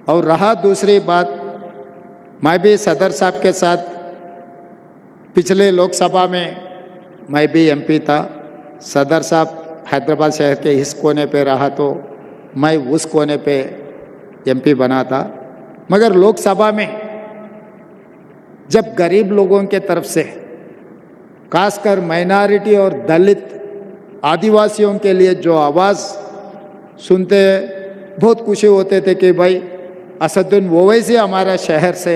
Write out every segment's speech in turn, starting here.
और रहा दूसरी बात, मैं भी सदर साहब के साथ पिछले लोकसभा में मैं भी एमपी था। सदर साहब हैदराबाद शहर के इस कोने पे रहा तो मैं उस कोने पे एमपी बना था। मगर लोकसभा में जब गरीब लोगों के तरफ से, खासकर माइनॉरिटी और दलित आदिवासियों के लिए जो आवाज़ सुनते बहुत खुशी होते थे कि भाई असदुद्दीन ओवैसी हमारा शहर से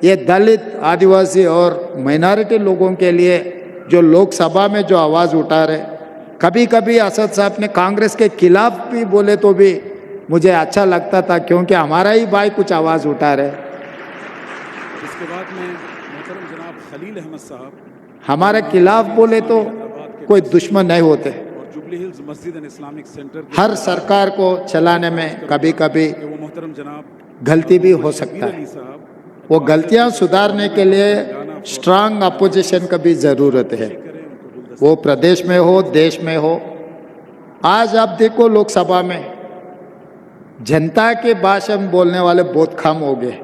ये दलित आदिवासी और माइनॉरिटी लोगों के लिए जो लोकसभा में जो आवाज़ उठा रहे। कभी कभी असद साहब ने कांग्रेस के खिलाफ भी बोले तो भी मुझे अच्छा लगता था, क्योंकि हमारा ही भाई कुछ आवाज़ उठा रहे। इसके बाद में मोहतरम जनाब खलील अहमद साहब हमारे खिलाफ बोले तो कोई दुश्मन नहीं होते। और जुबली हिल्स मस्जिद एंड इस्लामिक सेंटर हर सरकार को चलाने में कभी कभी वो मोहतरम जनाब गलती भी हो सकता है। वो गलतियां सुधारने के लिए स्ट्रांग अपोजिशन की भी ज़रूरत है, वो प्रदेश में हो देश में हो। आज आप देखो लोकसभा में जनता के भाषण बोलने वाले बहुत कम हो गए।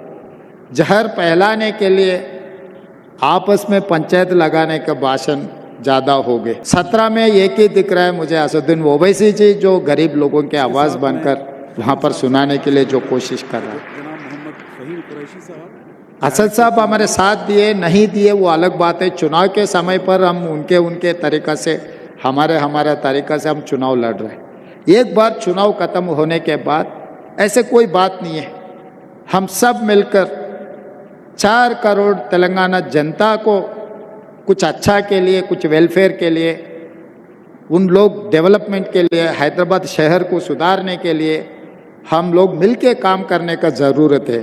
जहर फैलाने के लिए आपस में पंचायत लगाने का भाषण ज़्यादा हो गए। 17 में एक ही दिख रहा है मुझे, असदुद्दीन ओवैसी जी जो गरीब लोगों के आवाज़ बनकर वहाँ पर सुनाने के लिए जो कोशिश कर रहा है। असद साहब हमारे साथ दिए नहीं दिए वो अलग बात है। चुनाव के समय पर हम उनके तरीक़ा से हमारा तरीक़ा से हम चुनाव लड़ रहे हैं। एक बार चुनाव ख़त्म होने के बाद ऐसे कोई बात नहीं है। हम सब मिलकर 4 करोड़ तेलंगाना जनता को कुछ अच्छा के लिए, कुछ वेलफेयर के लिए, उन लोग डेवलपमेंट के लिए, हैदराबाद शहर को सुधारने के लिए हम लोग मिलके काम करने का ज़रूरत है।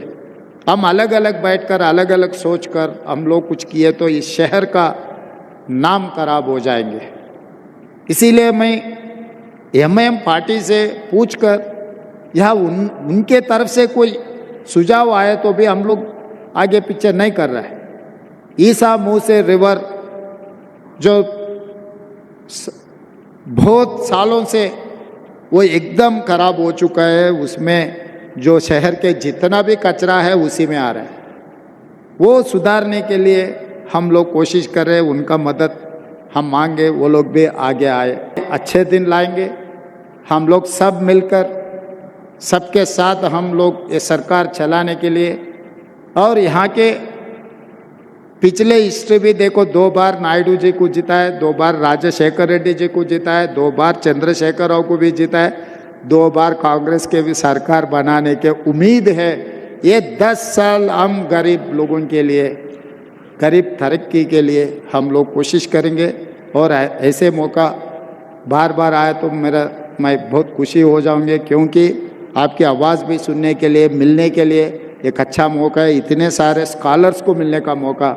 हम अलग अलग बैठकर अलग अलग सोचकर हम लोग कुछ किए तो इस शहर का नाम खराब हो जाएंगे। इसीलिए मैं एमआईएम पार्टी से पूछकर यह उनके तरफ से कोई सुझाव आए तो भी हम लोग आगे पीछे नहीं कर रहा है। ईसा मुँह से रिवर जो बहुत सालों से वो एकदम खराब हो चुका है, उसमें जो शहर के जितना भी कचरा है उसी में आ रहा है। वो सुधारने के लिए हम लोग कोशिश कर रहे हैं, उनका मदद हम मांगे, वो लोग भी आगे आए। अच्छे दिन लाएंगे हम लोग सब मिलकर, सबके साथ हम लोग ये सरकार चलाने के लिए। और यहाँ के पिछले हिस्ट्री भी देखो, 2 बार नायडू जी को जीता है, 2 बार राजशेखर रेड्डी जी को जीता है, 2 बार चंद्रशेखर राव को भी जीता है, 2 बार कांग्रेस के भी सरकार बनाने के उम्मीद है। ये 10 साल हम गरीब लोगों के लिए, गरीब तरक्की के लिए हम लोग कोशिश करेंगे। और ऐसे मौका बार बार आए तो मैं बहुत खुशी हो जाऊंगे, क्योंकि आपकी आवाज़ भी सुनने के लिए, मिलने के लिए एक अच्छा मौका है। इतने सारे स्कॉलर्स को मिलने का मौका